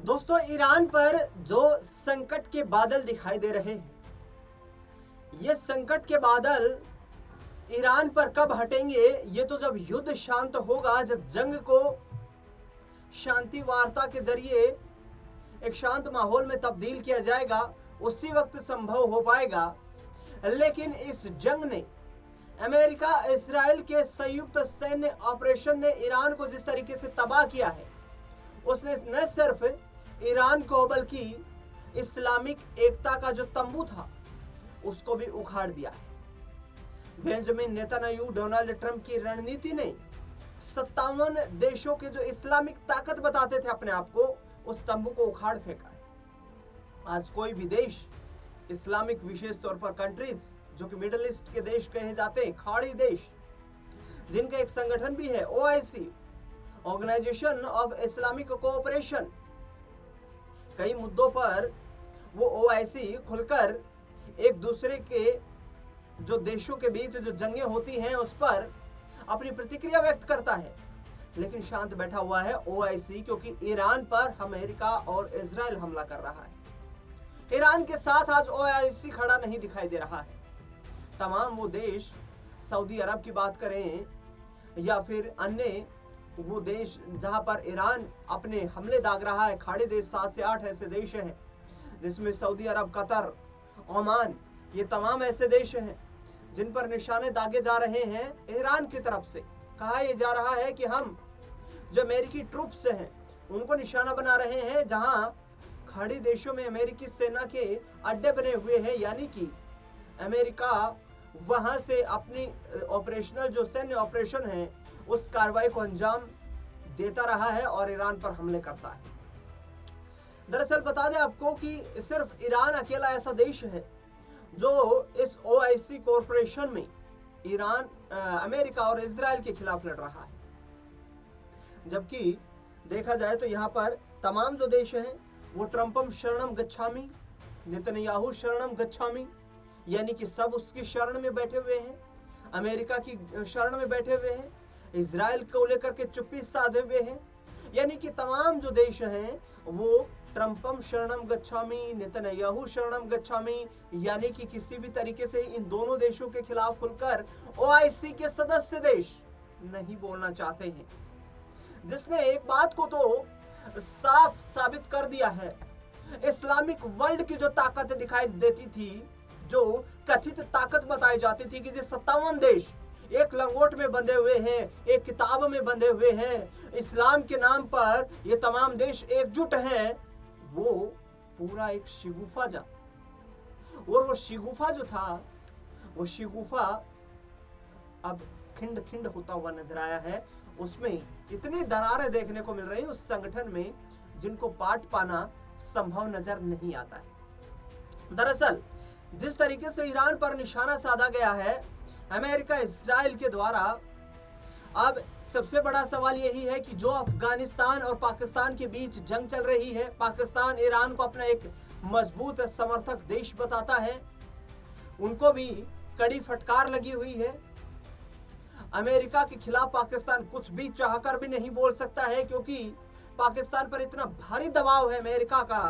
दोस्तों, ईरान पर जो संकट के बादल दिखाई दे रहे हैं, ये संकट के बादल ईरान पर कब हटेंगे? ये तो जब युद्ध शांत होगा, जब जंग को शांति वार्ता के जरिए एक शांत माहौल में तब्दील किया जाएगा, उसी वक्त संभव हो पाएगा। लेकिन इस जंग ने अमेरिका इस्राएल के संयुक्त सैन्य ऑपरेशन ने ईरान को जिस तरीके से तबाह किया है, उसने न सिर्फ ईरान को बल्कि इस्लामिक एकता का जो तंबू था उसको भी उखाड़ दिया है। बेंजामिन नेतन्याहू डोनाल्ड ट्रंप की रणनीति ने 57 देशों के जो इस्लामिक ताकत बताते थे अपने आप को, उस तंबू को उखाड़ फेंका है। आज कोई भी देश इस्लामिक, विशेष तौर पर कंट्रीज जो कि मिडिल ईस्ट के देश कहे जाते हैं, खाड़ी देश, जिनका एक संगठन भी है OIC, Organisation of Islamic Cooperation, कई मुद्दों पर वो OIC खुलकर एक दूसरे के जो देशों के बीच जो जंगें होती हैं उस पर अपनी प्रतिक्रिया व्यक्त करता है। लेकिन शांत बैठा हुआ है OIC, क्योंकि ईरान पर अमेरिका और इजराइल हमला कर रहा है। ईरान के साथ आज OIC खड़ा नहीं दिखाई दे रहा है। तमाम वो देश, सऊदी अरब की बात करें या फिर अन्य वो देश जहां पर ईरान अपने हमले दाग रहा है, खाड़ी देश 7 से 8 ऐसे देश हैं जिसमें सऊदी अरब, कतर, ओमान, ये तमाम ऐसे देश हैं जिन पर निशाने दागे जा रहे हैं ईरान की तरफ से। कहा यह जा रहा है कि हम जो अमेरिकी ट्रूप्स हैं उनको निशाना बना रहे हैं जहां खाड़ी देशों में अमेरिकी सेना के अड्डे बने हुए हैं, यानी कि अमेरिका वहां से अपनी ऑपरेशनल जो सैन्य ऑपरेशन है उस कार्रवाई को अंजाम देता रहा है और ईरान पर हमले करता है। दरअसल बता दें आपको कि सिर्फ ईरान अकेला ऐसा देश है जो इस OIC कॉरपोरेशन में ईरान, अमेरिका और इजराइल के खिलाफ लड़ रहा है। जबकि देखा जाए तो यहाँ पर तमाम जो देश हैं वो ट्रंपम शरणम गच्छामी, नेतन्याहू शरणम गच्छामी, यानी कि सब उसकी शरण में बैठे हुए हैं, अमेरिका की शरण में बैठे हुए हैं, इजराइल को लेकर के चुप्पी साधे हुए हैं। यानी कि तमाम जो देश हैं वो ट्रंपम शरणम गच्छामी, नेतन्याहू शरणम गच्छामी, यानी कि किसी भी तरीके से इन दोनों देशों के खिलाफ खुलकर OIC के सदस्य देश नहीं बोलना चाहते हैं। जिसने एक बात को तो साफ साबित कर दिया है, इस्लामिक वर्ल्ड की जो ताकत दिखाई देती थी, जो कथित ताकत बताई जाती थी कि ये 57 देश एक लंगोट में बंधे हुए हैं, एक किताब में बंधे हुए हैं, इस्लाम के नाम पर ये तमाम देश एकजुट हैं, वो पूरा एक शिगुफा जा। और वो शिगुफा जो था, वो शिगुफा अब खिंड खिंड होता हुआ नजर आया है। उसमें इतनी दरारें देखने को मिल रही हैं उस संगठन में जिनको पाट पाना संभव नजर नहीं आता है। दरअसल जिस तरीके से ईरान पर निशाना साधा गया है अमेरिका इस्राइल के द्वारा, अब सबसे बड़ा सवाल यही है कि जो अफगानिस्तान और पाकिस्तान के बीच जंग चल रही है, पाकिस्तान ईरान को अपना एक मजबूत समर्थक देश बताता है, उनको भी कड़ी फटकार लगी हुई है। अमेरिका के खिलाफ पाकिस्तान कुछ भी चाहकर भी नहीं बोल सकता है, क्योंकि पाकिस्तान पर इतना भारी दबाव है अमेरिका का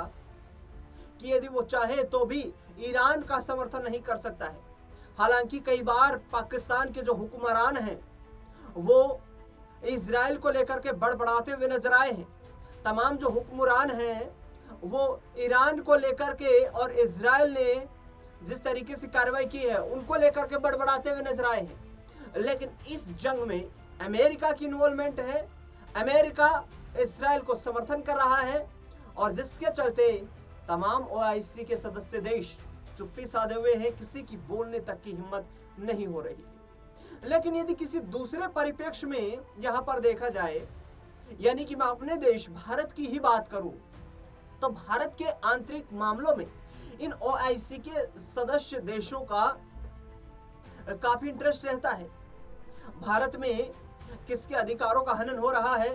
कि यदि वो चाहे तो भी ईरान का समर्थन नहीं कर सकता है। हालांकि कई बार पाकिस्तान के जो हुक्मरान हैं वो इजराइल को लेकर के बड़बड़ाते हुए नजर आए हैं। तमाम जो हुक्मरान हैं वो ईरान को लेकर के और इजराइल ने जिस तरीके से कार्रवाई की है उनको लेकर के बड़बड़ाते हुए नजर आए हैं। लेकिन इस जंग में अमेरिका की इन्वॉल्वमेंट है, अमेरिका इजराइल को समर्थन कर रहा है, और जिसके चलते तमाम OIC के सदस्य देश चुप्पी साधे हुए हैं, किसी की बोलने तक की हिम्मत नहीं हो रही। लेकिन यदि किसी दूसरे परिप्रेक्ष्य में यहां पर देखा जाए, यानी कि मैं अपने देश भारत की ही बात करूं, तो भारत के आंतरिक मामलों में इन OIC के सदस्य देशों का काफी इंटरेस्ट रहता है। भारत में किसके अधिकारों का हनन हो रहा है,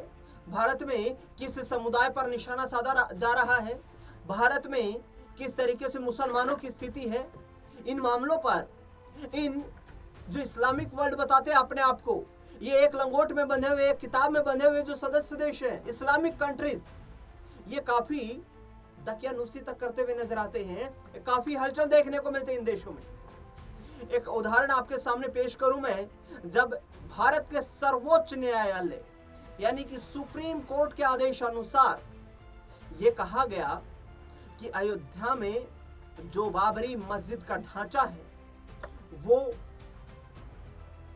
भारत में किस समुदाय पर निशाना साधा जा रहा है, भारत में किस तरीके से मुसलमानों की स्थिति है, इन मामलों पर इन जो इस्लामिक वर्ल्ड बताते हैं अपने आप को, ये एक लंगोट में बंधे हुए, एक किताब में बंधे हुए जो सदस्य देश हैं, इस्लामिक कंट्रीज, ये काफी दकियानूसी तक करते हुए नजर आते हैं। काफी हलचल देखने को मिलती है इन देशों में। एक उदाहरण आपके सामने पेश करूं मैं, जब भारत के सर्वोच्च न्यायालय यानी कि सुप्रीम कोर्ट के आदेश अनुसार यह कहा गया कि अयोध्या में जो बाबरी मस्जिद का ढांचा है वो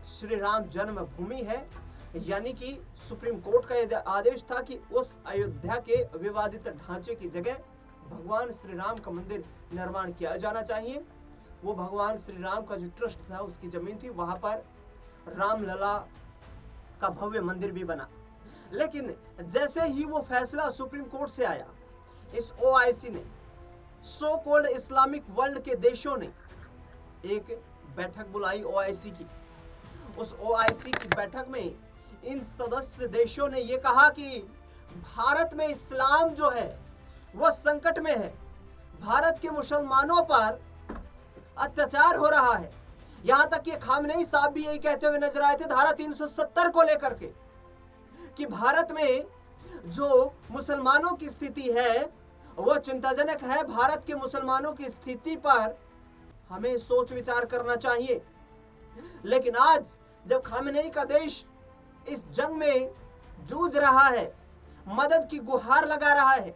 श्री राम जन्मभूमि है, यानी कि सुप्रीम कोर्ट का यह आदेश था कि उस अयोध्या के विवादित ढांचे की जगह भगवान श्री राम का मंदिर निर्माण किया जाना चाहिए। वो भगवान श्री राम का जो ट्रस्ट था, उसकी जमीन थी, वहां पर रामलला का भव्य मंदिर भी बना। लेकिन जैसे ही वो फैसला सुप्रीम कोर्ट से आया, इस ओआईसी ने, सो कॉल्ड इस्लामिक वर्ल्ड के देशों ने एक बैठक बुलाई ओआईसी की। उस ओआईसी की बैठक में इन सदस्य देशों ने यह कहा कि भारत में इस्लाम जो है वह संकट में है, भारत के मुसलमानों पर अत्याचार हो रहा है। यहां तक कि खामनेई साहब भी यही कहते हुए नजर आए थे धारा 370 को लेकर के कि भारत में जो मुसलमानों की स्थिति है वो चिंताजनक है। भारत के मुसलमानों की स्थिति पर हमें सोच विचार करना चाहिए। लेकिन आज जब खामनेई का देश इस जंग में जूझ रहा है, मदद की गुहार लगा रहा है,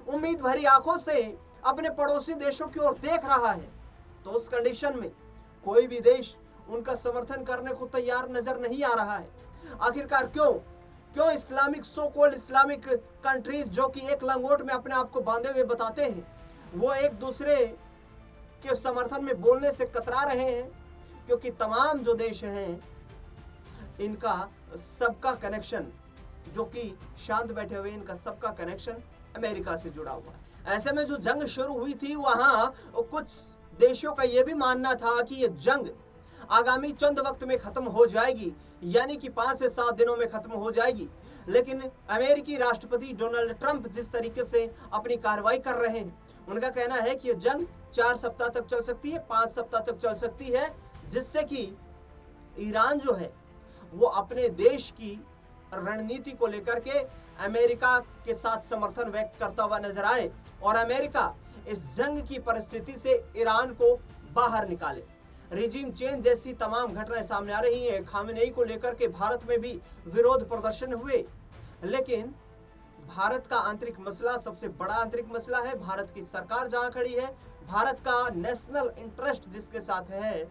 उम्मीद भरी आंखों से अपने पड़ोसी देशों की ओर देख रहा है, तो उस कंडीशन में कोई भी देश उनका समर्थन करने को तैयार नजर नहीं आ रहा है। आखिरकार क्यों Islamic so called Islamic countries जो कि एक लंगोट में अपने आप को बांधे हुए बताते हैं, वो एक दूसरे के समर्थन में बोलने से कतरा रहे हैं? क्योंकि तमाम जो देश हैं इनका सबका कनेक्शन, जो कि शांत बैठे हुए, इनका सबका कनेक्शन अमेरिका से जुड़ा हुआ है। ऐसे में जो जंग शुरू हुई थी वहां कुछ देशों का यह भी मानना था कि यह जंग आगामी चंद वक्त में खत्म हो जाएगी, यानी कि 5 से 7 दिनों में खत्म हो जाएगी। लेकिन अमेरिकी राष्ट्रपति डोनाल्ड ट्रंप जिस तरीके से अपनी कार्रवाई कर रहे हैं, उनका कहना है कि यह जंग 4 सप्ताह तक चल सकती है, 5 सप्ताह तक चल सकती है, जिससे कि ईरान जो है वो अपने देश की रणनीति को लेकर के अमेरिका के साथ समर्थन व्यक्त करता हुआ नजर आए और अमेरिका इस जंग की परिस्थिति से ईरान को बाहर निकाले। रिजीम चेंज जैसी तमाम घटनाएं सामने आ रही हैं। खामेनेई को लेकर के भारत में भी विरोध प्रदर्शन हुए, लेकिन भारत का आंतरिक मसला सबसे बड़ा आंतरिक मसला है। भारत की सरकार जहां खड़ी है, भारत का नेशनल इंटरेस्ट जिसके साथ है,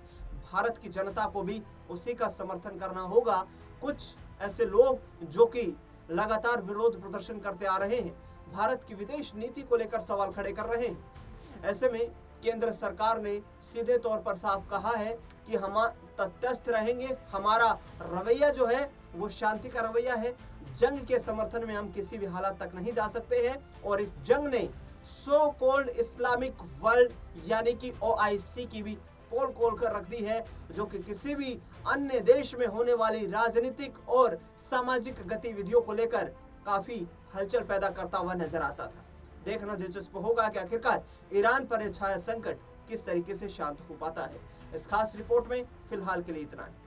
भारत की जनता को भी उसी का समर्थन करना होगा। कुछ ऐसे लोग जो कि लगातार विरोध प्रदर्शन करते आ रहे हैं, भारत की विदेश नीति को लेकर सवाल खड़े कर रहे हैं। ऐसे में केंद्र सरकार ने सीधे तौर पर साफ कहा है कि हम तटस्थ रहेंगे, हमारा रवैया जो है वो शांति का रवैया है, जंग के समर्थन में हम किसी भी हालात तक नहीं जा सकते हैं। और इस जंग ने सो कॉल्ड इस्लामिक वर्ल्ड यानी कि ओआईसी की भी पोल खोल कर रख दी है, जो कि किसी भी अन्य देश में होने वाली राजनीतिक और सामाजिक गतिविधियों को लेकर काफी हलचल पैदा करता हुआ नजर आता था। देखना दिलचस्प होगा कि आखिरकार ईरान पर छाया संकट किस तरीके से शांत हो पाता है। इस खास रिपोर्ट में फिलहाल के लिए इतना ही।